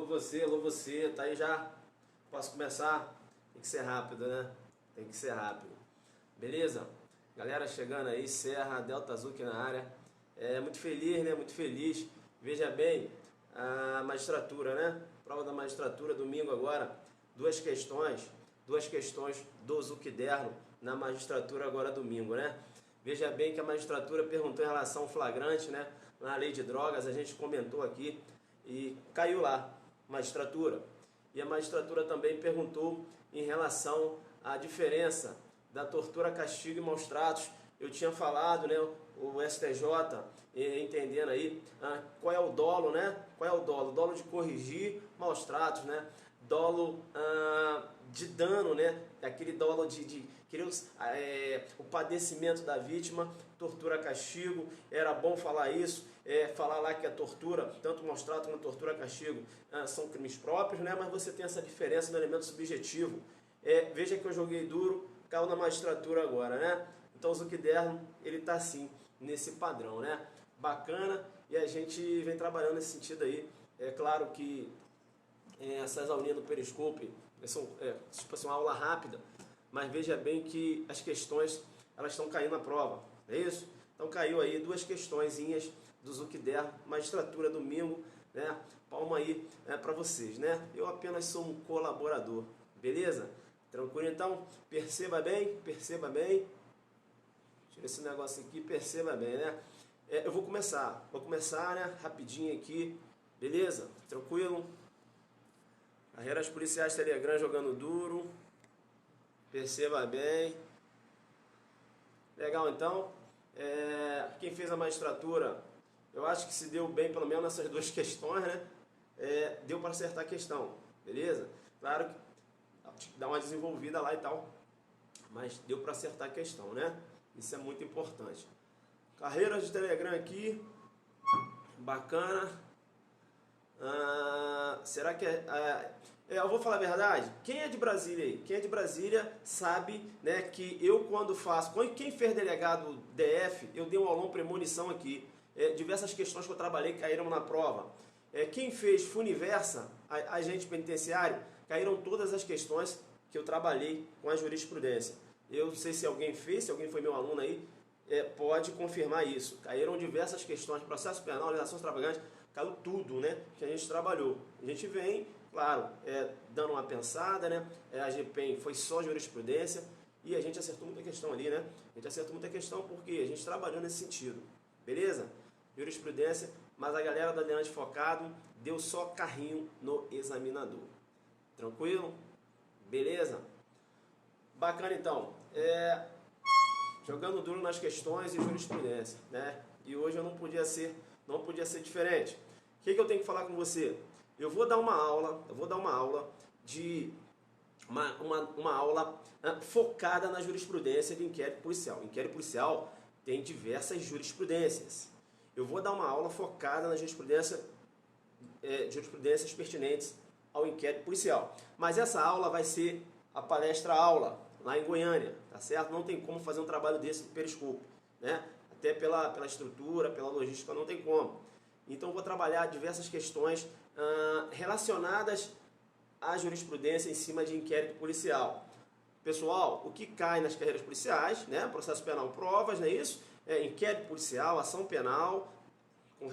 alô você, tá aí já? Posso começar? Tem que ser rápido, né? Tem que ser rápido. Beleza? Galera chegando aí, Serra, Delta Azul aqui na área. Muito feliz, né? Muito feliz. Veja bem, a magistratura, né? Prova da magistratura, domingo agora. Duas questões do Zuckerderno na magistratura agora domingo, né? Veja bem que a magistratura perguntou em relação ao flagrante, né? Na lei de drogas, a gente comentou aqui e caiu lá, magistratura. E a magistratura também perguntou em relação à diferença da tortura, castigo e maus tratos. Eu tinha falado, né, o STJ entendendo aí qual é o dolo, né? Qual é o dolo? O dolo de corrigir maus tratos, né? Dolo de dano, né? Aquele dolo de querer o padecimento da vítima, tortura, castigo. Era bom falar isso, falar lá que a tortura, tanto maus tratos como tortura, castigo, são crimes próprios, né? Mas você tem essa diferença no elemento subjetivo. Veja que eu joguei duro, caiu na magistratura agora, né? Então o Zuckerderno, ele tá assim, nesse padrão, né? Bacana, e a gente vem trabalhando nesse sentido aí. É claro que essas aulinhas do Periscope são tipo assim, uma aula rápida, mas veja bem que as questões, elas estão caindo na prova, não é isso? Então caiu aí duas questõezinhas do Zuckerderno, magistratura domingo, né? Palma aí para vocês, né? Eu apenas sou um colaborador, beleza? Tranquilo? Então, perceba bem, tira esse negócio aqui, perceba bem, né? Eu vou começar, né? Rapidinho aqui, beleza? Tranquilo? Carreiras policiais Telegram jogando duro, perceba bem. Legal, então, quem fez a magistratura, eu acho que se deu bem pelo menos nessas duas questões, né? Deu para acertar a questão, beleza? Claro que dá uma desenvolvida lá e tal, mas deu para acertar a questão, né? Isso é muito importante. Carreiras de Telegram aqui, bacana. Será que eu vou falar a verdade? Quem é de Brasília aí? Quem é de Brasília sabe, né, que eu quando faço, quem fez delegado DF, eu dei um aulão premonição aqui. Diversas questões que eu trabalhei caíram na prova. Quem fez Funiversa, agente penitenciário, caíram todas as questões que eu trabalhei com a jurisprudência. Eu não sei se alguém fez, se alguém foi meu aluno aí, pode confirmar isso. Caíram diversas questões, processo penal, legislação extravagante, caiu tudo, né, que a gente trabalhou. A gente vem, claro, dando uma pensada, né, a GPEM foi só jurisprudência e a gente acertou muita questão ali, né, a gente acertou muita questão porque a gente trabalhou nesse sentido, beleza? Jurisprudência, mas a galera do Adelante Focado deu só carrinho no examinador. Tranquilo? Beleza? Bacana então. Jogando duro nas questões e jurisprudência, né? E hoje eu não podia ser diferente. O que eu tenho que falar com você? Eu vou dar uma aula de uma aula focada na jurisprudência de inquérito policial. Inquérito policial tem diversas jurisprudências. Eu vou dar uma aula focada na jurisprudências pertinentes ao inquérito policial. Mas essa aula vai ser a palestra-aula lá em Goiânia, tá certo? Não tem como fazer um trabalho desse no Periscope, né? Até pela estrutura, pela logística, não tem como. Então eu vou trabalhar diversas questões relacionadas à jurisprudência em cima de inquérito policial. Pessoal, o que cai nas carreiras policiais, né? Processo penal, provas, não é isso? Inquérito policial, ação penal,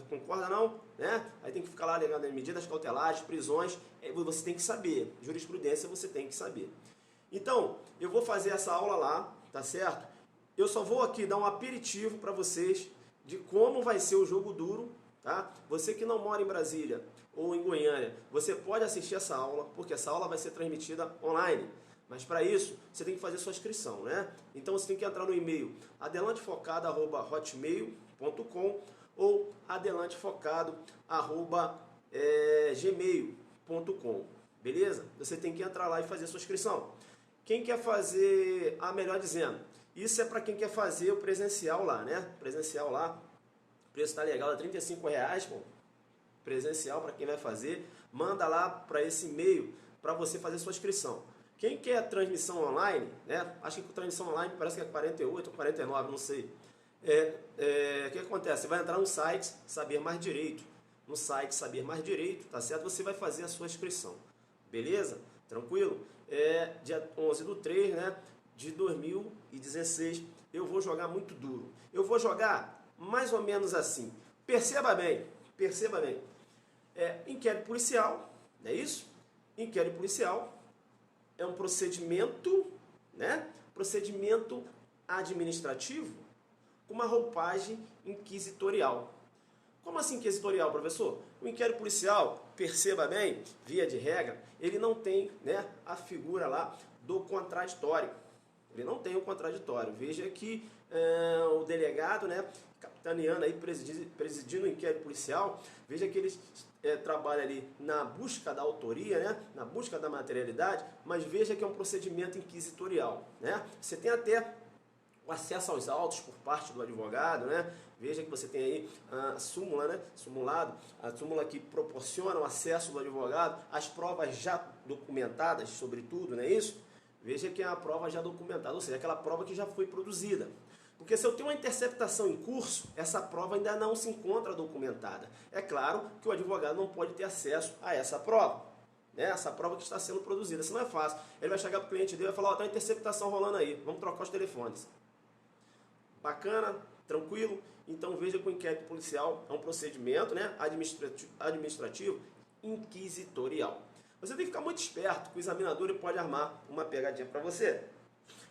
concorda não? Né? Aí tem que ficar lá alegando medidas cautelares, prisões, você tem que saber. Jurisprudência você tem que saber. Então, eu vou fazer essa aula lá, tá certo? Eu só vou aqui dar um aperitivo para vocês de como vai ser o jogo duro, tá? Você que não mora em Brasília ou em Goiânia, você pode assistir essa aula, porque essa aula vai ser transmitida online. Mas para isso, você tem que fazer sua inscrição, né? Então você tem que entrar no e-mail adelantefocado@hotmail.com ou adelantefocado@gmail.com, beleza? Você tem que entrar lá e fazer sua inscrição. Quem quer fazer, melhor dizendo, isso é para quem quer fazer o presencial lá, né? Presencial lá, o preço tá legal, é R$35, pô. Presencial para quem vai fazer, manda lá para esse e-mail para você fazer sua inscrição. Quem quer transmissão online, né? Acho que a transmissão online parece que é 48 ou 49, não sei. O que acontece? Você vai entrar no site Saber Mais Direito. no site Saber Mais Direito, tá certo? Você vai fazer a sua inscrição, beleza? Tranquilo? Dia 11/3, né, de 2016, eu vou jogar muito duro. Eu vou jogar mais ou menos assim. Perceba bem, perceba bem. Inquérito policial, não é isso? Inquérito policial é um procedimento, né? Procedimento administrativo com uma roupagem inquisitorial. Como assim inquisitorial, professor? O inquérito policial, perceba bem, via de regra, ele não tem, né, a figura lá do contraditório. Ele não tem o contraditório. Veja que o delegado, né, capitaneando aí, presidindo o inquérito policial, veja que eles trabalham ali na busca da autoria, né, na busca da materialidade, mas veja que é um procedimento inquisitorial, né? Você tem até o acesso aos autos por parte do advogado, né? Veja que você tem aí a súmula, né? Simulado, a súmula que proporciona o acesso do advogado às provas já documentadas, sobretudo, não é isso? Veja que é a prova já documentada, ou seja, aquela prova que já foi produzida. Porque se eu tenho uma interceptação em curso, essa prova ainda não se encontra documentada. É claro que o advogado não pode ter acesso a essa prova, né? Essa prova que está sendo produzida. Isso não é fácil. Ele vai chegar para o cliente dele e vai falar, tem uma interceptação rolando aí, vamos trocar os telefones. Bacana, tranquilo? Então veja que o inquérito policial é um procedimento, né, administrativo inquisitorial. Você tem que ficar muito esperto que o examinador ele pode armar uma pegadinha para você.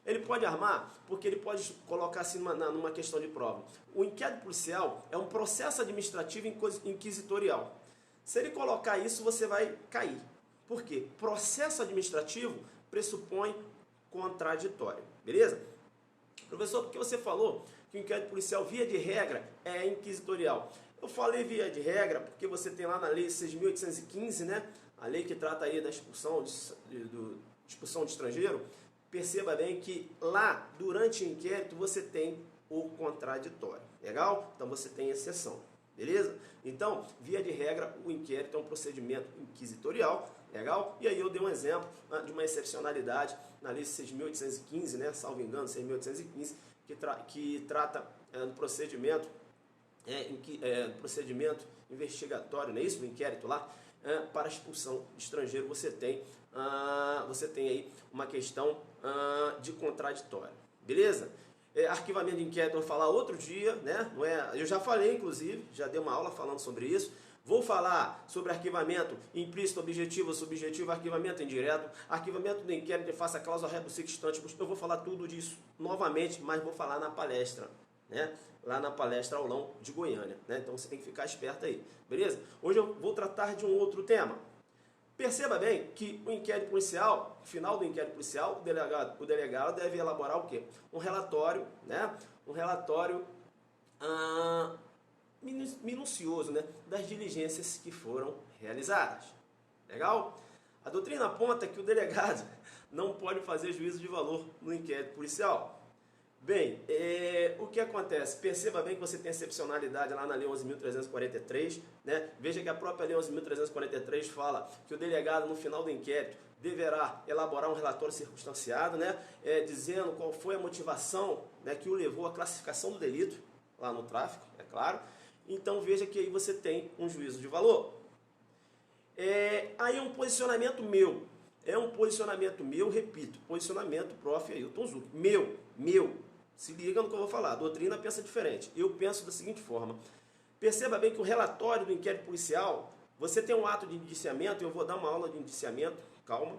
Ele pode armar porque ele pode colocar assim numa questão de prova. O inquérito policial é um processo administrativo inquisitorial. Se ele colocar isso, você vai cair. Por quê? Processo administrativo pressupõe contraditório. Beleza? Professor, por que você falou que o inquérito policial, via de regra, é inquisitorial? Eu falei via de regra porque você tem lá na lei 6.815, né? A lei que trata aí da expulsão de estrangeiro. Perceba bem que lá, durante o inquérito, você tem o contraditório. Legal? Então você tem exceção. Beleza? Então, via de regra, o inquérito é um procedimento inquisitorial. Legal? E aí eu dei um exemplo de uma excepcionalidade na lei 6.815, né? Salvo engano, 6.815, que trata do procedimento, procedimento investigatório, não é isso? Do inquérito lá, para expulsão de estrangeiro, você tem aí uma questão de contraditório. Beleza? Arquivamento de inquérito eu vou falar outro dia, né? Eu já falei, inclusive, já dei uma aula falando sobre isso. Vou falar sobre arquivamento implícito, objetivo, subjetivo, arquivamento indireto, arquivamento do inquérito de face à cláusula rebus sic stante. Eu vou falar tudo disso novamente, mas vou falar na palestra, né? Lá na palestra aulão de Goiânia, né? Então você tem que ficar esperto aí, beleza? Hoje eu vou tratar de um outro tema. Perceba bem que o inquérito policial, no final do inquérito policial, o delegado deve elaborar o quê? Um relatório, né? Um relatório minucioso, né, das diligências que foram realizadas. Legal? A doutrina aponta que o delegado não pode fazer juízo de valor no inquérito policial. Bem, o que acontece? Perceba bem que você tem excepcionalidade lá na Lei 11.343, né? Veja que a própria Lei 11.343 fala que o delegado, no final do inquérito, deverá elaborar um relatório circunstanciado, né? Dizendo qual foi a motivação, né, que o levou à classificação do delito, lá no tráfico, é claro. Então veja que aí você tem um juízo de valor. Aí é um posicionamento meu. É um posicionamento meu, repito, posicionamento prof. Ailton Zucchi. Meu. Se liga no que eu vou falar. A doutrina pensa diferente. Eu penso da seguinte forma. Perceba bem que o relatório do inquérito policial, você tem um ato de indiciamento, eu vou dar uma aula de indiciamento, calma.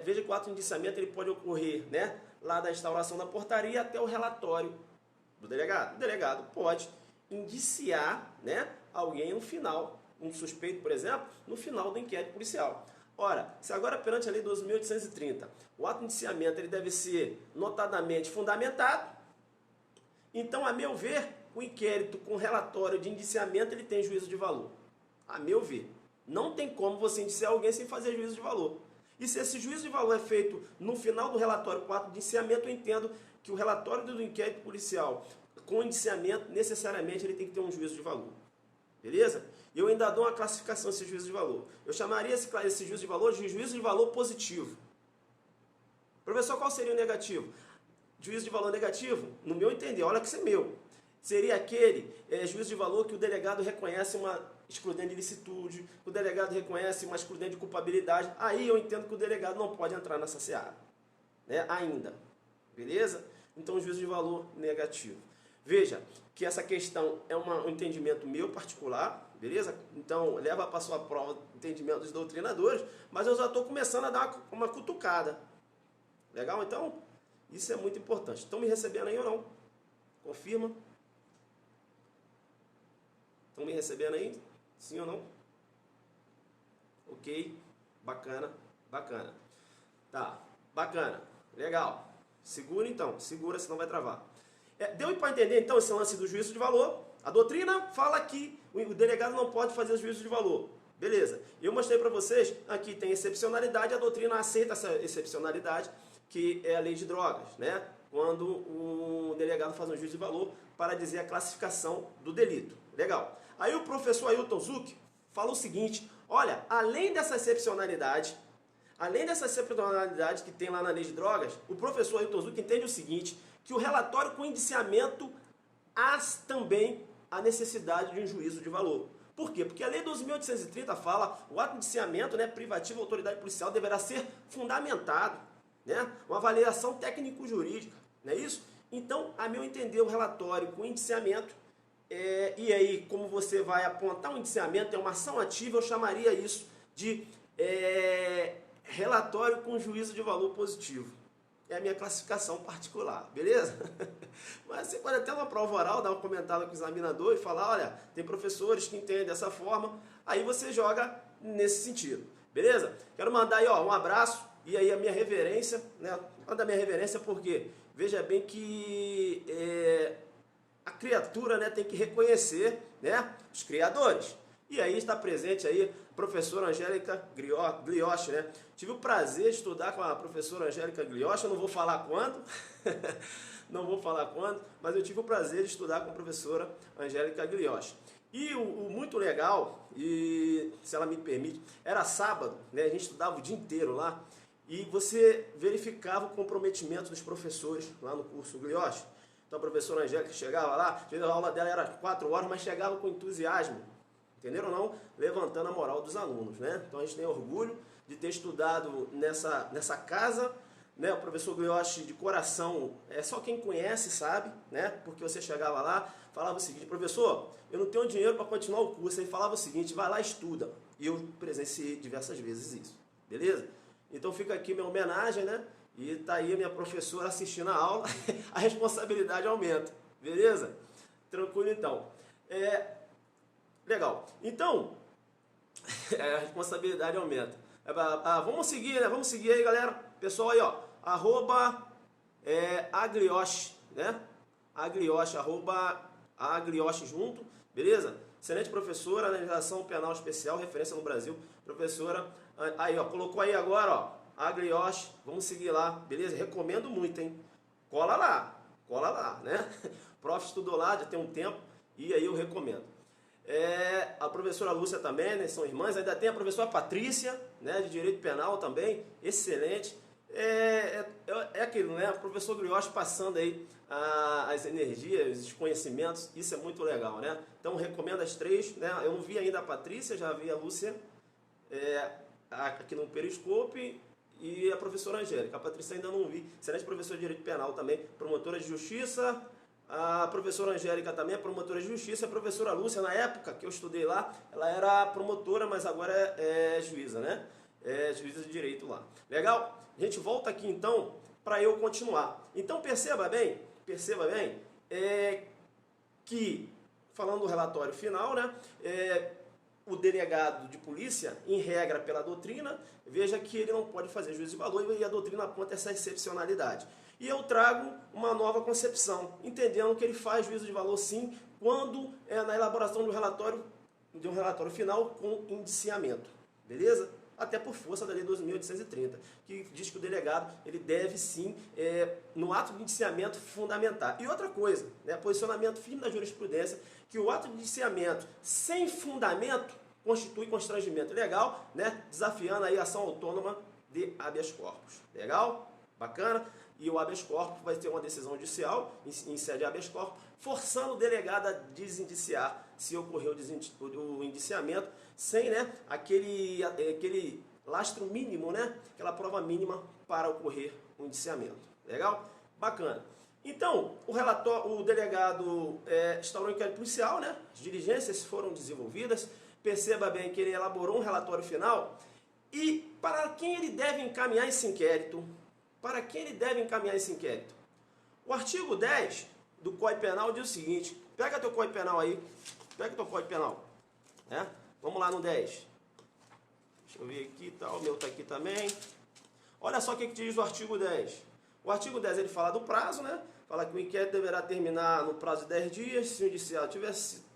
Veja que o ato de indiciamento ele pode ocorrer, né, lá da instauração da portaria até o relatório do delegado. O delegado pode indiciar, né, alguém no final, um suspeito, por exemplo, no final do inquérito policial. Ora, se agora perante a lei 12.830, o ato de indiciamento ele deve ser notadamente fundamentado, então, a meu ver, o inquérito com relatório de indiciamento ele tem juízo de valor. A meu ver. Não tem como você indiciar alguém sem fazer juízo de valor. E se esse juízo de valor é feito no final do relatório com ato de indiciamento, eu entendo que o relatório do inquérito policial com indiciamento, necessariamente, ele tem que ter um juízo de valor. Beleza? E eu ainda dou uma classificação desse juízo de valor. Eu chamaria esse juízo de valor de juízo de valor positivo. Professor, qual seria o negativo? Juízo de valor negativo, no meu entender, olha que isso é meu. Seria aquele juízo de valor que o delegado reconhece uma excludente de ilicitude, o delegado reconhece uma excludente de culpabilidade, aí eu entendo que o delegado não pode entrar nessa seara, né? Ainda, beleza? Então, o juízo de valor negativo. Veja que essa questão é um entendimento meu particular, beleza? Então, leva para a sua prova o entendimento dos doutrinadores, mas eu já estou começando a dar uma cutucada. Legal? Então, isso é muito importante. Estão me recebendo aí ou não? Confirma. Estão me recebendo aí? Sim ou não? Ok. Bacana. Bacana. Tá. Bacana. Legal. Segura então. Segura, senão vai travar. Deu para entender então esse lance do juízo de valor? A doutrina fala que o delegado não pode fazer juízo de valor. Beleza. Eu mostrei para vocês, aqui tem excepcionalidade, a doutrina aceita essa excepcionalidade, que é a lei de drogas, né? Quando o delegado faz um juízo de valor para dizer a classificação do delito. Legal. Aí o professor Ailton Zucchi fala o seguinte, olha, além dessa excepcionalidade que tem lá na lei de drogas, o professor Ailton Zucchi entende o seguinte, que o relatório com indiciamento há também a necessidade de um juízo de valor. Por quê? Porque a lei 12.830 fala, o ato de indiciamento, né, privativo à autoridade policial deverá ser fundamentado, né, uma avaliação técnico-jurídica, não é isso? Então, a meu entender, o relatório com indiciamento, e aí, como você vai apontar um indiciamento, é uma ação ativa, eu chamaria isso de relatório com juízo de valor positivo. É a minha classificação particular, beleza? Mas você pode até uma prova oral, dar uma comentada com o examinador e falar, olha, tem professores que entendem dessa forma, aí você joga nesse sentido, beleza? Quero mandar aí um abraço e aí a minha reverência, né? Manda a minha reverência porque, veja bem que a criatura, né, tem que reconhecer, né, os criadores. E aí está presente aí a professora Angélica Glioche, né? Tive o prazer de estudar com a professora Angélica Glioche, eu não vou falar quando, mas eu tive o prazer de estudar com a professora Angélica Glioche. E o muito legal, e se ela me permite, era sábado, né? A gente estudava o dia inteiro lá, e você verificava o comprometimento dos professores lá no curso Glioche. Então a professora Angélica chegava lá, a aula dela era 4 horas, mas chegava com entusiasmo. Entenderam ou não? Levantando a moral dos alunos, né? Então a gente tem orgulho de ter estudado nessa casa, né? O professor Glioche, de coração, só quem conhece sabe, né? Porque você chegava lá, falava o seguinte, professor, eu não tenho dinheiro para continuar o curso. Ele falava o seguinte, vai lá e estuda. E eu presenciei diversas vezes isso, beleza? Então fica aqui minha homenagem, né? E tá aí a minha professora assistindo a aula, a responsabilidade aumenta, beleza? Tranquilo então. Legal. Então, a responsabilidade aumenta. Vamos seguir, né? Vamos seguir aí, galera. Pessoal aí, ó. @aglioche, né? Aglioche, @aglioche junto, beleza? Excelente professora, legislação penal especial, referência no Brasil. Professora, aí, ó, colocou aí agora, ó, Aglioche. Vamos seguir lá, beleza? Recomendo muito, hein? Cola lá, né? O prof estudou lá, já tem um tempo, e aí eu recomendo. A professora Lúcia também, né, são irmãs, ainda tem a professora Patrícia, né, de Direito Penal também, excelente. Aquilo, né, o professor Glioche passando aí as energias, os conhecimentos, isso é muito legal, né? Então recomendo as três, né, eu não vi ainda a Patrícia, já vi a Lúcia aqui no Periscope e a professora Angélica, a Patrícia ainda não vi, excelente professora de Direito Penal também, promotora de Justiça. A professora Angélica também é promotora de justiça. A professora Lúcia, na época que eu estudei lá, ela era promotora, mas agora é juíza, né? É juíza de direito lá. Legal? A gente volta aqui então para eu continuar. Então perceba bem que, falando do relatório final, né? O delegado de polícia, em regra pela doutrina, veja que ele não pode fazer juízo de valor e a doutrina aponta essa excepcionalidade. E eu trago uma nova concepção, entendendo que ele faz juízo de valor sim, quando na elaboração de um relatório final com indiciamento, beleza? Até por força da lei 12.830, que diz que o delegado ele deve sim, no ato de indiciamento, fundamentar. E outra coisa, né, posicionamento firme da jurisprudência, que o ato de indiciamento sem fundamento constitui constrangimento ilegal, né, desafiando aí a ação autônoma de habeas corpus. Legal? Bacana? E o habeas corpus vai ter uma decisão judicial em sede de habeas corpus, forçando o delegado a desindiciar se ocorreu o indiciamento, sem, né, aquele lastro mínimo, né, aquela prova mínima para ocorrer o indiciamento. Legal? Bacana. Então, o delegado instaurou um inquérito policial, né? As diligências foram desenvolvidas. Perceba bem que ele elaborou um relatório final. E para quem ele deve encaminhar esse inquérito? Para quem ele deve encaminhar esse inquérito? O artigo 10 do Código Penal diz o seguinte. Pega teu Código Penal aí. Pega teu Código Penal. Vamos lá no 10. Deixa eu ver aqui, tá? O meu está aqui também. Olha só o que diz o artigo 10. O artigo 10 ele fala do prazo, né? Fala que o inquérito deverá terminar no prazo de 10 dias se o indiciado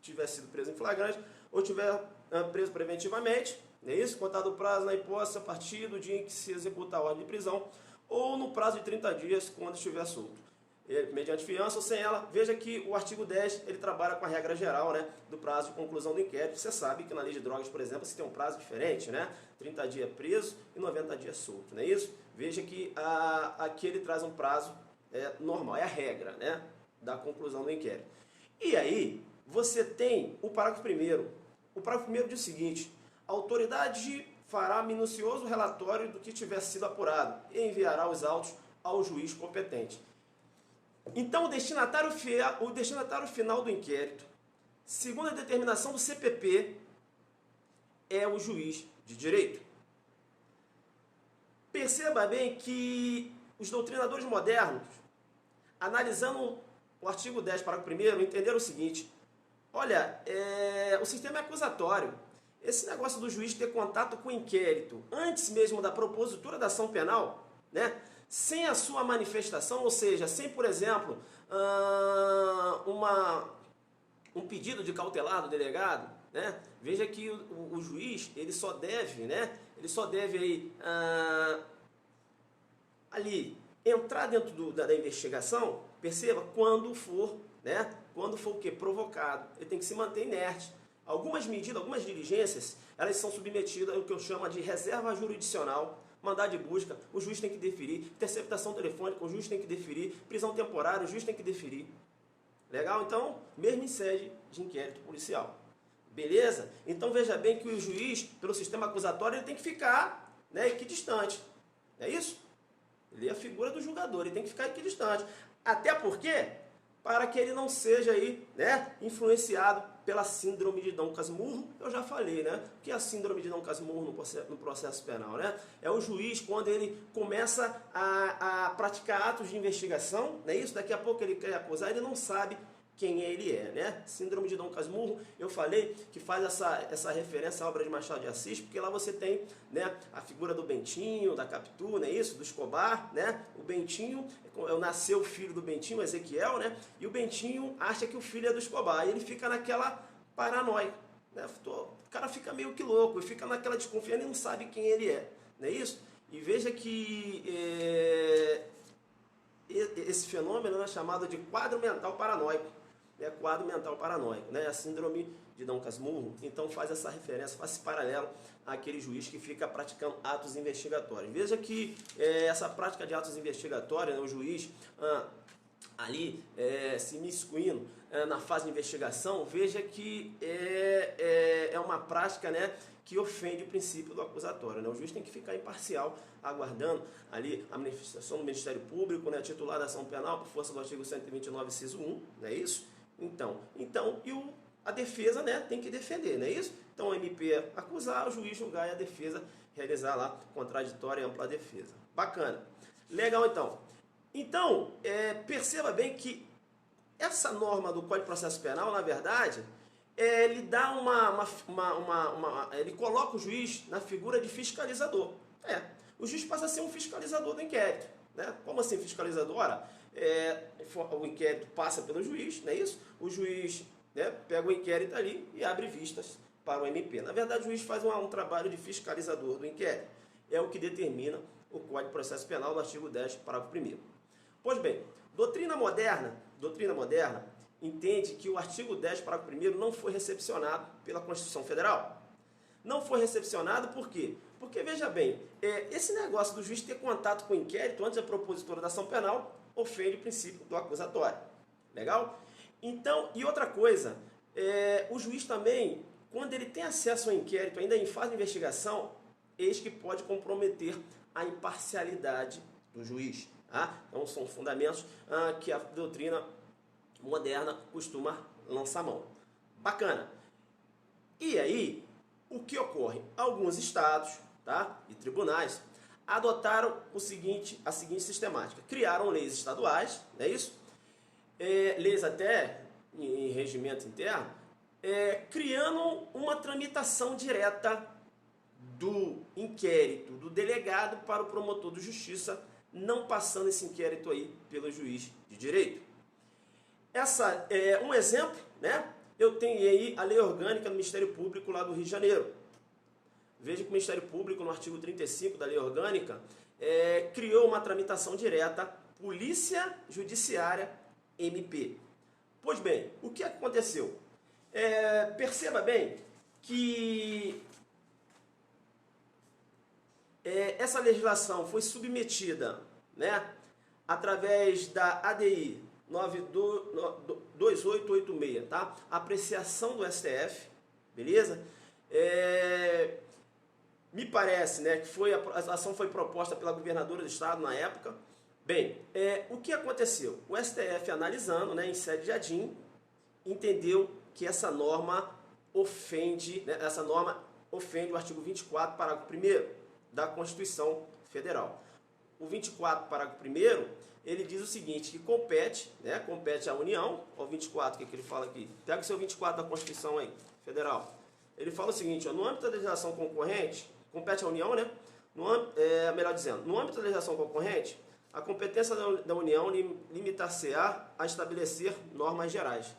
tiver sido preso em flagrante ou tiver preso preventivamente, não é isso? Contado o prazo na hipótese a partir do dia em que se executar a ordem de prisão ou no prazo de 30 dias quando estiver solto. Mediante fiança ou sem ela, veja que o artigo 10 ele trabalha com a regra geral, né, do prazo de conclusão do inquérito. Você sabe que na lei de drogas, por exemplo, você tem um prazo diferente, né? 30 dias preso e 90 dias solto, não é isso? Veja que aqui ele traz um prazo normal, é a regra, né, da conclusão do inquérito. E aí, você tem o parágrafo 1º. O parágrafo 1º diz o seguinte: a autoridade fará minucioso relatório do que tiver sido apurado e enviará os autos ao juiz competente. Então, o destinatário final do inquérito, segundo a determinação do CPP, é o juiz de direito. Perceba bem que os doutrinadores modernos, analisando o artigo 10, parágrafo 1º, entenderam o seguinte: olha, o sistema é acusatório. Esse negócio do juiz ter contato com o inquérito antes mesmo da propositura da ação penal, né? Sem a sua manifestação, ou seja, sem, por exemplo, um pedido de cautelar do delegado, né? Veja que o juiz ele só deve, né? Ele só deve aí, ali entrar dentro da investigação, perceba, quando for, né? Quando for o quê? Provocado. Ele tem que se manter inerte. Algumas medidas, algumas diligências, elas são submetidas ao que eu chamo de reserva jurisdicional. Mandado de busca, o juiz tem que deferir. Interceptação telefônica, o juiz tem que deferir. Prisão temporária, o juiz tem que deferir. Legal? Então, mesmo em sede de inquérito policial. Beleza? Então, veja bem que o juiz, pelo sistema acusatório, ele tem que ficar, né, equidistante. É isso? Ele é a figura do julgador, ele tem que ficar equidistante. Até porque, para que ele não seja aí, né, influenciado pela síndrome de Dom Casmurro, eu já falei, né? O que é a síndrome de Dom Casmurro no processo penal, né? É o juiz quando ele começa a praticar atos de investigação, não é isso? Daqui a pouco ele quer acusar, ele não sabe quem ele é, né? Síndrome de Dom Casmurro, eu falei que faz essa referência à obra de Machado de Assis, porque lá você tem, né, a figura do Bentinho, da Capitu, não é isso? Do Escobar, né? O Bentinho, nasceu o filho do Bentinho, Ezequiel, né? E o Bentinho acha que o filho é do Escobar, e ele fica naquela paranoia, né? O cara fica meio que louco, ele fica naquela desconfiança e não sabe quem ele é, não é isso? E veja que esse fenômeno é chamado de quadro mental paranoico. Quadro mental paranoico, né? A síndrome de Dom Casmurro. Então faz essa referência, faz esse paralelo àquele juiz que fica praticando atos investigatórios. Veja que essa prática de atos investigatórios, né, o juiz ali se miscuindo na fase de investigação, veja que é uma prática, né, que ofende o princípio do acusatório, né? O juiz tem que ficar imparcial, aguardando ali a manifestação do Ministério Público, né, titular da ação penal por força do artigo 129, inciso 1, não é isso? Então a defesa, né, tem que defender, não é isso? Então o MP acusar, o juiz julgar e a defesa realizar lá contraditória e ampla defesa. Bacana. Legal, então. Então, perceba bem que essa norma do Código de Processo Penal, na verdade, ele dá ele coloca o juiz na figura de fiscalizador. O juiz passa a ser um fiscalizador do inquérito, né? Como assim fiscalizador? Ora, o inquérito passa pelo juiz, não é isso? O juiz, né, pega o inquérito ali e abre vistas para o MP. Na verdade, o juiz faz um trabalho de fiscalizador do inquérito. É o que determina o Código de Processo Penal no artigo 10, parágrafo 1º. Pois bem, doutrina moderna entende que o artigo 10, parágrafo 1º não foi recepcionado pela Constituição Federal. Não foi recepcionado por quê? Porque, veja bem, esse negócio do juiz ter contato com o inquérito antes da propositura da ação penal ofende o princípio do acusatório. Legal? Então, e outra coisa, O juiz também, quando ele tem acesso ao inquérito, ainda em fase de investigação, eis que pode comprometer a imparcialidade do juiz. Tá? Então são fundamentos que a doutrina moderna costuma lançar mão. Bacana. E aí, o que ocorre? Alguns estados, tá, e tribunais adotaram a seguinte sistemática. Criaram leis estaduais, não é isso? Leis até em regimento interno, criando uma tramitação direta do inquérito do delegado para o promotor de justiça, não passando esse inquérito aí pelo juiz de direito. Essa é um exemplo, né? Eu tenho aí a lei orgânica do Ministério Público lá do Rio de Janeiro. Veja que o Ministério Público, no artigo 35 da lei orgânica, criou uma tramitação direta, Polícia Judiciária MP. Pois bem, o que aconteceu? Perceba bem que essa legislação foi submetida, né, através da ADI 2886, tá? Apreciação do STF, beleza? Me parece, né, que a ação foi proposta pela governadora do estado na época. Bem, o que aconteceu? O STF, analisando, né, em sede de ADIM, entendeu que essa norma ofende, né, o artigo 24, parágrafo 1º da Constituição Federal. O 24, parágrafo 1º, ele diz o seguinte, que compete, né, compete à União, ao 24, o que ele fala aqui? Pega o seu 24 da Constituição aí, Federal. Ele fala o seguinte, ó, no âmbito da legislação concorrente, compete à União, né? Melhor dizendo, no âmbito da legislação concorrente, a competência da União limitar-se-á a estabelecer normas gerais.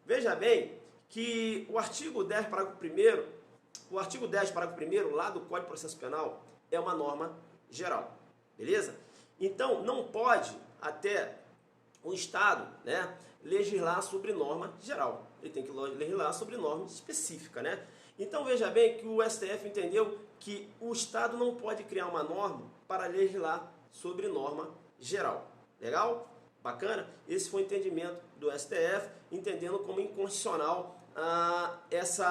Veja bem que o artigo 10, parágrafo 1º, lá do Código de Processo Penal, é uma norma geral, beleza? Então, não pode, até o Estado, né, legislar sobre norma geral. Ele tem que legislar sobre norma específica, né? Então, veja bem que o STF entendeu que o Estado não pode criar uma norma para legislar sobre norma geral. Legal? Bacana? Esse foi o entendimento do STF, entendendo como inconstitucional esse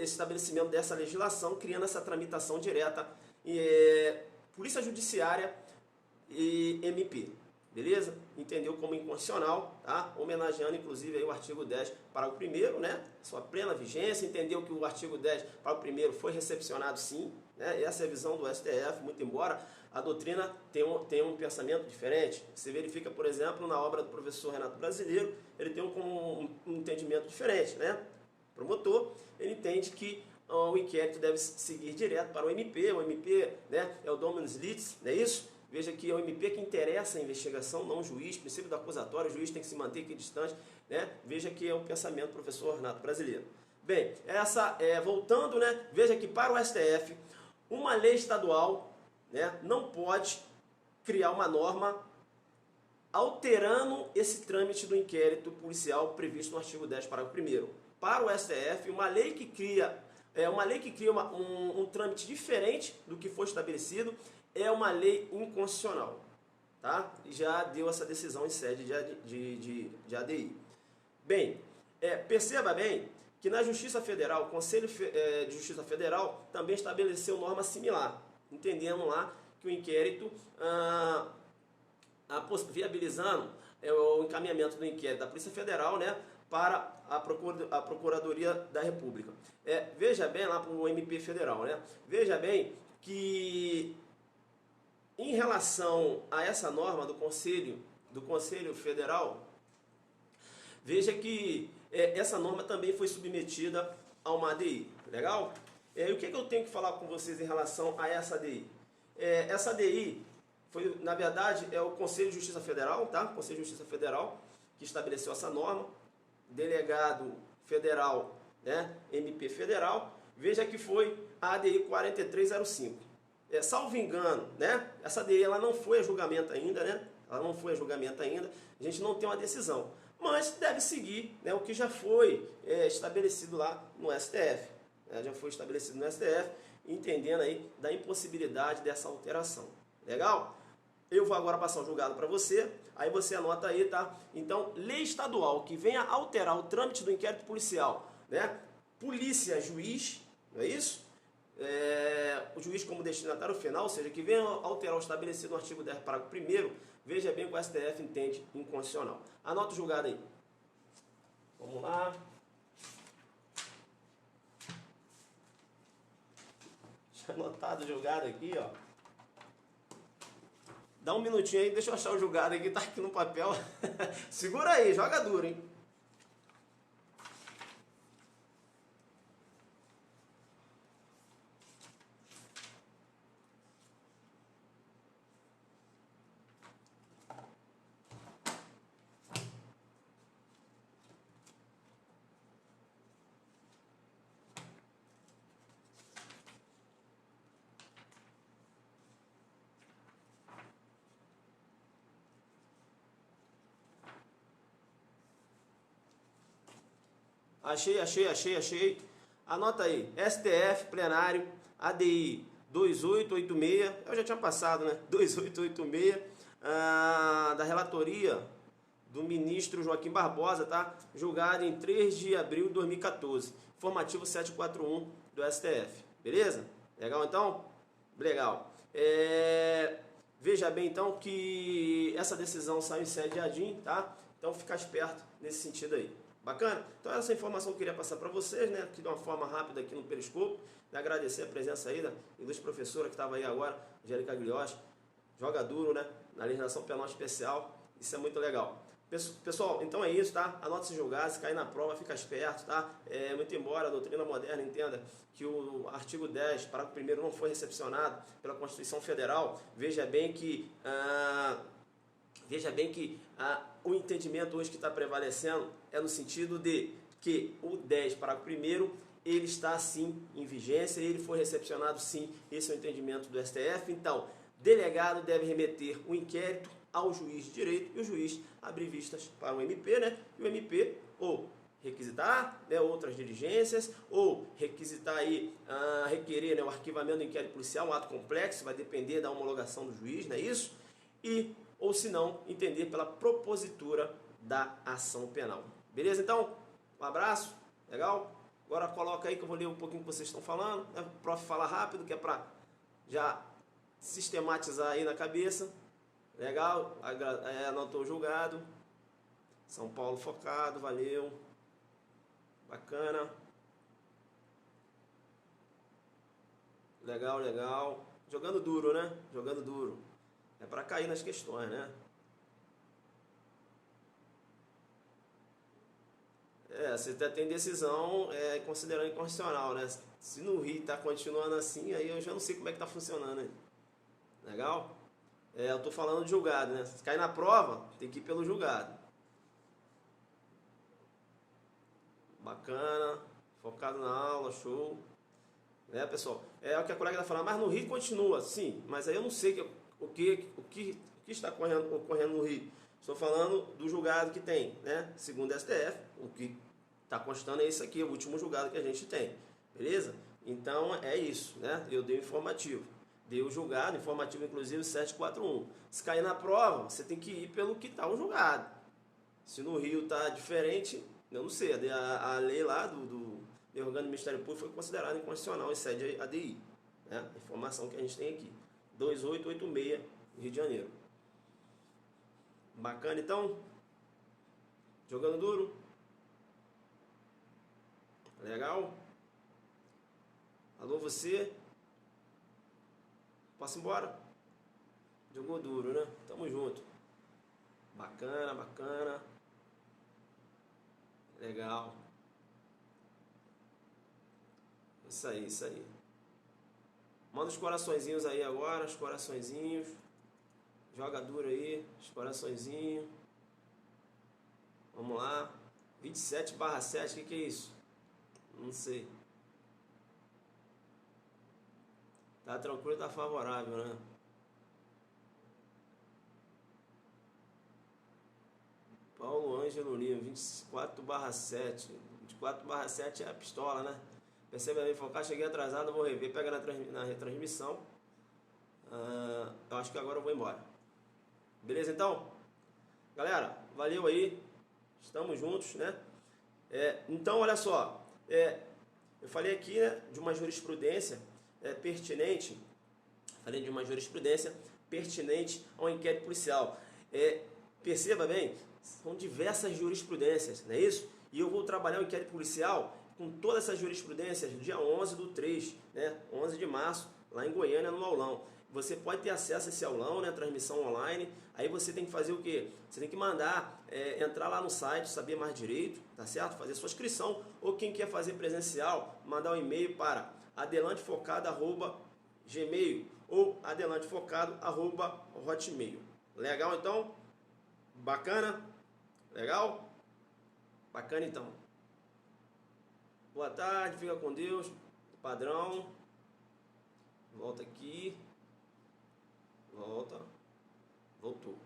estabelecimento dessa legislação, criando essa tramitação direta, Polícia Judiciária e MP. Beleza? Entendeu como inconstitucional, tá? Homenageando inclusive aí o artigo 10, parágrafo 1º, né? Sua plena vigência, entendeu que o artigo 10, parágrafo 1º foi recepcionado sim, né? Essa é a visão do STF, muito embora a doutrina tenha um pensamento diferente. Você verifica, por exemplo, na obra do professor Renato Brasileiro, ele tem um entendimento diferente, né? O promotor, ele entende que o inquérito deve seguir direto para o MP, né, é o dominus litis, não é isso? Veja que é o MP que interessa a investigação, não o juiz, princípio do acusatório, o juiz tem que se manter aqui distante, né? Veja que é o pensamento do professor Renato Brasileiro. Bem, voltando, né, veja que para o STF, uma lei estadual, né, não pode criar uma norma alterando esse trâmite do inquérito policial previsto no artigo 10, parágrafo 1º. Para o STF, uma lei que cria um trâmite diferente do que foi estabelecido é uma lei inconstitucional, tá? Já deu essa decisão em sede de ADI. Bem, perceba bem que na Justiça Federal, o Conselho de Justiça Federal também estabeleceu norma similar, entendendo lá que o inquérito, viabilizando o encaminhamento do inquérito da Polícia Federal, né, para a Procuradoria da República. Veja bem lá para o MP Federal, né? Veja bem que em relação a essa norma do Conselho Federal, veja que essa norma também foi submetida a uma ADI, legal? E o que eu tenho que falar com vocês em relação a essa ADI? Essa ADI foi, na verdade, o Conselho de Justiça Federal, tá? O Conselho de Justiça Federal que estabeleceu essa norma, delegado federal, né? MP Federal, veja que foi a ADI 4305. Salvo engano, né? Essa ADI ela não foi a julgamento ainda, né? Ela não foi a julgamento ainda, a gente não tem uma decisão, mas deve seguir, né, o que já foi estabelecido lá no STF, né? Já foi estabelecido no STF, entendendo aí da impossibilidade dessa alteração. Legal? Eu vou agora passar o julgado para você, aí você anota aí, tá? Então, lei estadual que venha alterar o trâmite do inquérito policial, né? Polícia, juiz, não é isso? O juiz como destinatário final, ou seja, que venha alterar o estabelecido no artigo 10, parágrafo 1º, veja bem o que o STF entende inconstitucional. Anota o julgado aí. Vamos lá. Já anotado o julgado aqui, ó. Dá um minutinho aí, deixa eu achar o julgado aqui, tá aqui no papel. Segura aí, joga duro, hein? Achei. Anota aí. STF, plenário, ADI 2886. Eu já tinha passado, né? 2886. Da relatoria do ministro Joaquim Barbosa, tá? Julgado em 3 de abril de 2014. Informativo 741 do STF. Beleza? Legal, então? Legal. Veja bem, então, que essa decisão saiu em sede de ADIM, tá? Então, fica esperto nesse sentido aí. Bacana? Então essa informação que eu queria passar para vocês, né, aqui de uma forma rápida aqui no Periscope, e agradecer a presença aí da ilustre professora que estava aí agora, Angélica Gliotti, joga duro, né, na legislação penal especial, isso é muito legal. Pessoal, então é isso, tá? Anota se julgar, se cair na prova, fica esperto, tá? Muito embora a doutrina moderna entenda que o artigo 10, parágrafo 1º não foi recepcionado pela Constituição Federal, veja bem que o entendimento hoje que está prevalecendo é no sentido de que o 10, parágrafo 1º, ele está sim em vigência, ele foi recepcionado sim, esse é o entendimento do STF. Então, delegado deve remeter o inquérito ao juiz de direito e o juiz abrir vistas para o MP, né? E o MP ou requisitar, né, outras diligências, ou requisitar aí, requerer, né, o arquivamento do inquérito policial, um ato complexo, vai depender da homologação do juiz, não é isso? Ou se não, entender pela propositura da ação penal. Beleza? Então, um abraço, legal? Agora coloca aí que eu vou ler um pouquinho o que vocês estão falando, né? O prof fala rápido, que é para já sistematizar aí na cabeça. Legal? Anotou o julgado. São Paulo focado, valeu. Bacana. Legal. Jogando duro, né? Jogando duro. É para cair nas questões, né? Se tem decisão, considerando inconstitucional, né? Se no Rio está continuando assim, aí eu já não sei como é que está funcionando aí. Legal? Eu estou falando de julgado, né? Se cair na prova, tem que ir pelo julgado. Bacana, focado na aula, show. Né, pessoal? É o que a colega está falando, mas no Rio continua, sim, mas aí eu não sei o que está ocorrendo no Rio. Estou falando do julgado que tem, né? Segundo a STF, o que está constando é isso aqui, o último julgado que a gente tem, beleza? Então é isso, né? Eu dei o informativo, dei o julgado, informativo inclusive 741. Se cair na prova, você tem que ir pelo que está o julgado. Se no Rio está diferente, eu não sei, a lei lá do órgão do Ministério Público foi considerada inconstitucional em sede ADI, né? A informação que a gente tem aqui, 2886, Rio de Janeiro. Bacana, então? Jogando duro? Legal? Alô, você? Posso ir embora? Jogou duro, né? Tamo junto. Bacana. Legal. Isso aí. Manda os coraçõezinhos aí agora, os coraçõezinhos. Joga duro aí, os coraçõezinhos. Vamos lá. 27/7, o que é isso? Não sei. Tá tranquilo, tá favorável, né? Paulo Ângelo Lima, 24/7. 24/7 é a pistola, né? Percebe bem, focar, cheguei atrasado, vou rever, pega na retransmissão. Eu acho que agora eu vou embora. Beleza então? Galera, valeu aí. Estamos juntos, né? Então, olha só. Eu falei aqui, né, de uma jurisprudência pertinente. Falei de uma jurisprudência pertinente ao inquérito policial. Perceba bem, são diversas jurisprudências, não é isso? E eu vou trabalhar o inquérito policial com todas essas jurisprudências no dia 11/3, né? 11 de março, lá em Goiânia, no aulão. Você pode ter acesso a esse aulão, né? Transmissão online. Aí você tem que fazer o quê? Você tem que mandar, entrar lá no site, Saber Mais Direito, tá certo? Fazer sua inscrição. Ou quem quer fazer presencial, mandar um e-mail para adelantefocado@gmail ou adelantefocado@hotmail. Legal então? Bacana? Legal? Bacana então. Boa tarde, fica com Deus. Padrão. Volta aqui. Volta. Voltou.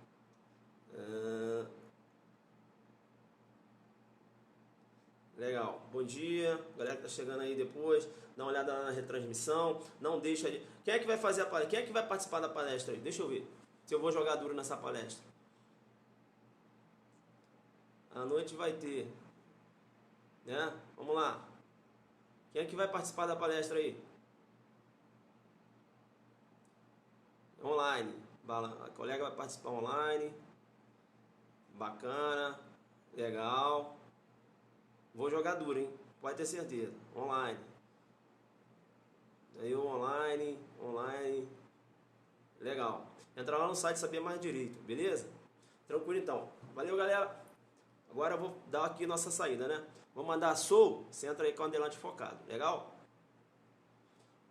Legal. Bom dia. Galera que tá chegando aí depois. Dá uma olhada lá na retransmissão. Não deixa de... Quem é que vai fazer a palestra? Quem é que vai participar da palestra aí? Deixa eu ver. Se eu vou jogar duro nessa palestra. À noite vai ter. Né? Vamos lá. Quem é que vai participar da palestra aí? Online. A colega vai participar online. Bacana. Legal. Vou jogar duro, hein? Pode ter certeza. Online. Aí online. Legal. Entra lá no site Saber Mais Direito, beleza? Tranquilo então. Valeu, galera. Agora eu vou dar aqui nossa saída, né? Vou mandar Sou. Você entra aí com o Adelante Focado. Legal?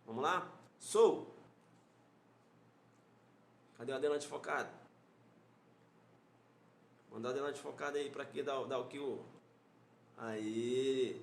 Vamos lá? Sou. Cadê o Adelante Focado? Mandar o Adelante Focado aí pra aqui dar o que o... Aí.